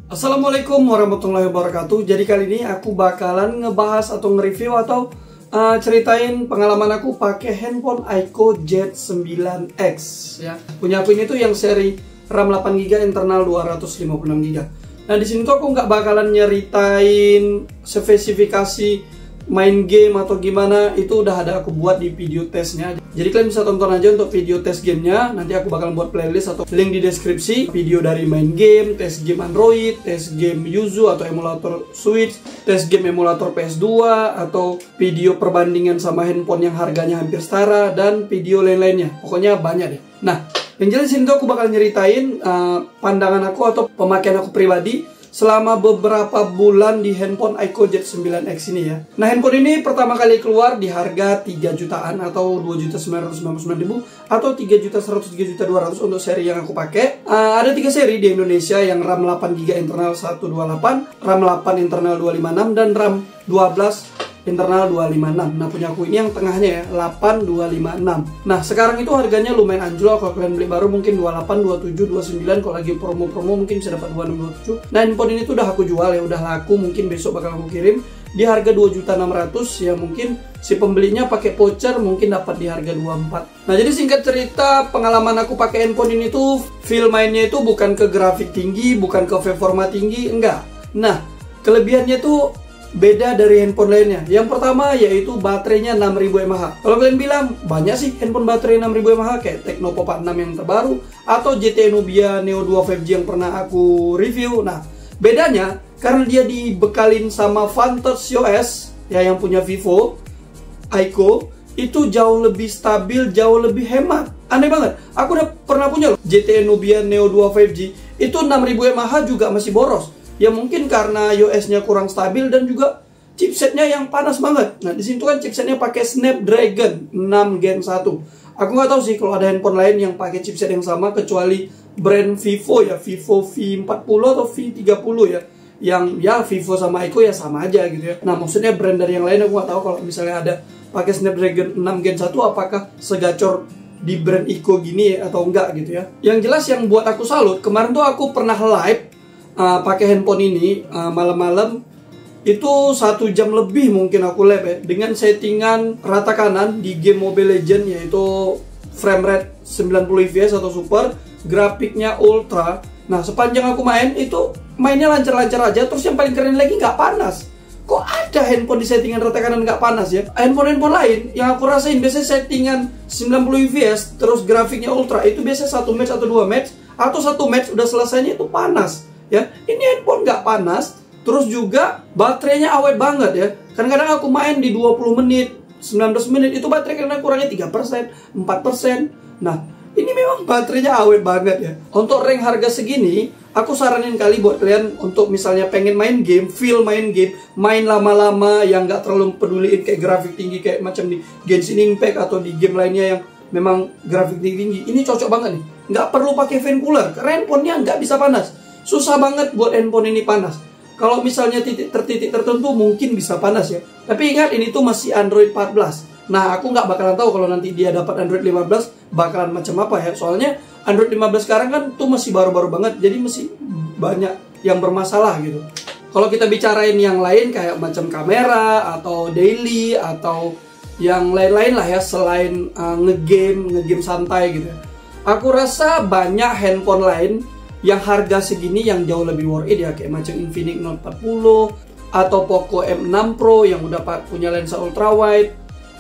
Assalamualaikum warahmatullahi wabarakatuh. Jadi kali ini aku bakalan ngebahas atau nge-review atau ceritain pengalaman aku pakai handphone iQOO Z9X ya. Punya aku ini tuh yang seri RAM 8GB internal 256GB. Nah, di sini tuh aku nggak bakalan nyeritain spesifikasi main game atau gimana, itu udah ada aku buat di video tesnya. Jadi kalian bisa tonton aja untuk video tes gamenya. Nanti aku bakal buat playlist atau link di deskripsi. Video dari main game, tes game Android, tes game Yuzu atau emulator Switch, tes game emulator PS2, atau video perbandingan sama handphone yang harganya hampir setara, dan video lain-lainnya. Pokoknya banyak deh. Nah, yang jelas di sini tuh aku bakal nyeritain pandangan aku atau pemakaian aku pribadi selama beberapa bulan di handphone iQOO Z9X ini ya. Nah, handphone ini pertama kali keluar di harga 3 jutaan atau 2.999.000 atau 3.103.200 untuk seri yang aku pakai. Ada 3 seri di Indonesia yang RAM 8GB internal 128, RAM 8 internal 256, dan RAM 12 internal 256. Nah, punya aku ini yang tengahnya ya, 8256. Nah, sekarang itu harganya lumayan anjlok. Kalau kalian beli baru mungkin 28, 27, 29. Kalau lagi promo-promo mungkin bisa dapat 26, 27. Nah, handphone ini tuh udah aku jual ya, udah laku. Mungkin besok bakal aku kirim di harga 2.600.000 ya. Mungkin si pembelinya pakai voucher mungkin dapat di harga 24. Nah, jadi singkat cerita, pengalaman aku pakai handphone ini tuh feel mainnya itu bukan ke grafik tinggi, bukan ke performa tinggi, enggak. Nah, kelebihannya tuh beda dari handphone lainnya. Yang pertama yaitu baterainya 6000 mAh. Kalau kalian bilang banyak sih handphone baterai 6000 mAh kayak Tecno Pop 6 yang terbaru atau GT Nubia Neo 2 5G yang pernah aku review. Nah, bedanya karena dia dibekalin sama Vantage OS ya, yang punya Vivo, iQOO itu jauh lebih stabil, jauh lebih hemat. Aneh banget. Aku udah pernah punya loh GT Nubia Neo 2 5G. Itu 6000 mAh juga masih boros. Ya mungkin karena iOS-nya kurang stabil dan juga chipsetnya yang panas banget. Nah, di situ kan chipsetnya pakai Snapdragon 6 Gen 1. Aku nggak tahu sih kalau ada handphone lain yang pakai chipset yang sama kecuali brand Vivo ya, Vivo V40 atau V30 ya. Yang ya Vivo sama iQOO ya sama aja gitu ya. Nah, maksudnya brand dari yang lain aku nggak tahu kalau misalnya ada pakai Snapdragon 6 Gen 1 apakah segacor di brand iQOO gini atau enggak gitu ya. Yang jelas yang buat aku salut, kemarin tuh aku pernah live pakai handphone ini malam-malam itu 1 jam lebih mungkin aku live ya, dengan settingan rata kanan di game Mobile Legends, yaitu frame rate 90 fps atau super, grafiknya ultra. Nah, sepanjang aku main itu mainnya lancar-lancar aja. Terus yang paling keren lagi, nggak panas. Kok ada handphone di settingan rata kanan nggak panas ya? Handphone lain yang aku rasain biasanya settingan 90 fps terus grafiknya ultra itu biasanya 1 match atau 2 match atau 1 match udah selesainya itu panas ya. Ini handphone nggak panas, terus juga baterainya awet banget ya. Kadang-kadang aku main di 20 menit, 19 menit itu baterai karena kurangnya 3%, 4%. Nah, ini memang baterainya awet banget ya. Untuk rank harga segini, aku saranin kali buat kalian untuk misalnya pengen main game, feel main game, main lama-lama yang nggak terlalu peduliin kayak grafik tinggi kayak macam di Genshin Impact atau di game lainnya yang memang grafik tinggi. Ini cocok banget nih. Nggak perlu pakai fan cooler, karena handphonenya nggak bisa panas. Susah banget buat handphone ini panas. Kalau misalnya titik tertentu mungkin bisa panas ya. Tapi ingat, ini tuh masih Android 14. Nah, aku nggak bakalan tahu kalau nanti dia dapat Android 15 bakalan macam apa ya. Soalnya Android 15 sekarang kan tuh masih baru-baru banget. Jadi masih banyak yang bermasalah gitu. Kalau kita bicarain yang lain kayak macam kamera atau daily atau yang lain-lain lah ya, selain ngegame santai gitu ya. Aku rasa banyak handphone lain yang harga segini yang jauh lebih worth it ya, kayak macam Infinix Note 40 atau Poco M6 Pro yang udah punya lensa ultra wide.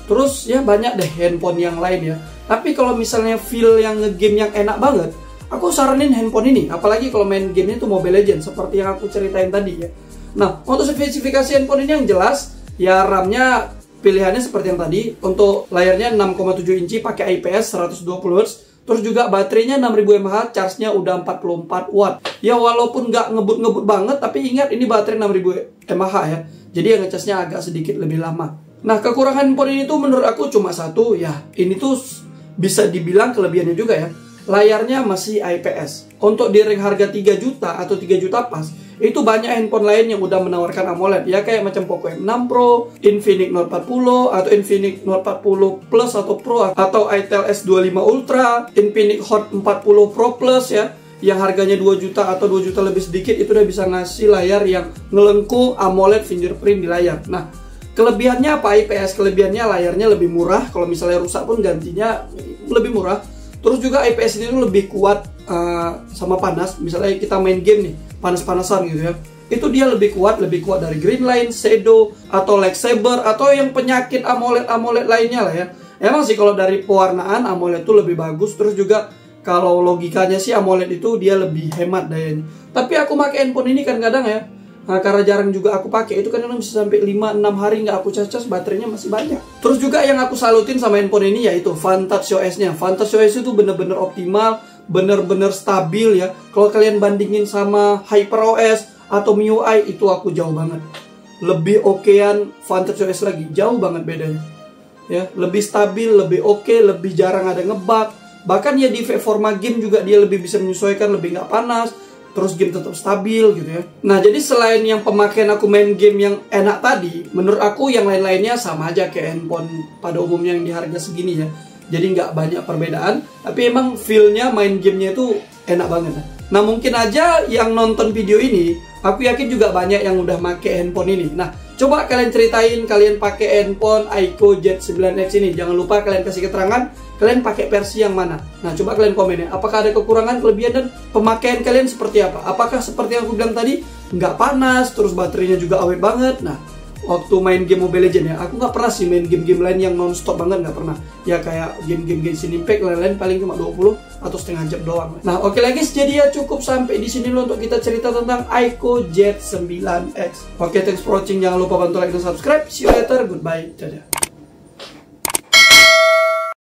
Terus ya banyak deh handphone yang lain ya. Tapi kalau misalnya feel yang ngegame yang enak banget, aku saranin handphone ini. Apalagi kalau main gamenya tuh Mobile Legends seperti yang aku ceritain tadi ya. Nah, untuk spesifikasi handphone ini yang jelas ya, RAM-nya pilihannya seperti yang tadi. Untuk layarnya 6,7 inci pakai IPS 120 Hz. Terus juga baterainya 6000 mAh, charge-nya udah 44 watt. Ya walaupun nggak ngebut-ngebut banget, tapi ingat ini baterai 6000 mAh ya. Jadi yang ngecasnya agak sedikit lebih lama. Nah, kekurangan handphone ini tuh menurut aku cuma satu ya. Ini tuh bisa dibilang kelebihannya juga ya. Layarnya masih IPS. Untuk di rank harga 3 juta atau 3 juta pas, itu banyak handphone lain yang udah menawarkan AMOLED ya, kayak macam Poco M6 Pro, Infinix Note 40 atau Infinix Note 40 Plus atau Pro atau Itel S25 Ultra, Infinix Hot 40 Pro Plus ya. yang harganya 2 juta atau 2 juta lebih sedikit itu udah bisa ngasih layar yang ngelengkung AMOLED fingerprint di layar. Nah, kelebihannya apa? IPS kelebihannya layarnya lebih murah, kalau misalnya rusak pun gantinya lebih murah. Terus juga IPS ini tuh lebih kuat sama panas. Misalnya kita main game nih, panas-panasan gitu ya. Itu dia lebih kuat dari green line, shadow, atau lightsaber, atau yang penyakit AMOLED lainnya lah ya. Emang sih kalau dari pewarnaan AMOLED itu lebih bagus. Terus juga kalau logikanya sih AMOLED itu dia lebih hemat dayanya. Tapi aku pakai handphone ini kan kadang ya, nah, karena jarang juga aku pakai, itu kan bisa sampai 5-6 hari nggak aku cas-cas, baterainya masih banyak. Terus juga yang aku salutin sama handphone ini yaitu Vantage OS-nya. Vantage OS itu bener-bener optimal, bener-bener stabil ya. Kalau kalian bandingin sama HyperOS atau MIUI, itu aku jauh banget. Lebih okean Vantage OS lagi, jauh banget bedanya. Ya, lebih stabil, lebih oke, lebih jarang ada ngebug. Bahkan ya di performa game juga dia lebih bisa menyesuaikan, lebih nggak panas. Terus game tetap stabil gitu ya. Nah, jadi selain yang pemakaian aku main game yang enak tadi, menurut aku yang lain-lainnya sama aja kayak handphone pada umumnya yang di harga segini ya. Jadi nggak banyak perbedaan, tapi emang feel-nya main gamenya itu enak banget. Nah, mungkin aja yang nonton video ini, aku yakin juga banyak yang udah make handphone ini. Nah, coba kalian ceritain kalian pakai handphone iQOO Z9X ini. Jangan lupa kalian kasih keterangan kalian pakai versi yang mana. Nah, coba kalian komen ya. Apakah ada kekurangan, kelebihan, dan pemakaian kalian seperti apa? Apakah seperti yang aku bilang tadi, nggak panas, terus baterainya juga awet banget? Nah, waktu main game Mobile Legends ya, aku nggak pernah sih main game-game lain yang non-stop banget, nggak pernah. Ya kayak game-game Genshin Impact, lain-lain paling cuma 20 atau setengah jam doang. Nah, oke lagi, jadi ya cukup sampai di sini loh untuk kita cerita tentang iQOO Z9X. Oke, thanks for watching. Jangan lupa bantu like dan subscribe. See you later. Goodbye. Dadah.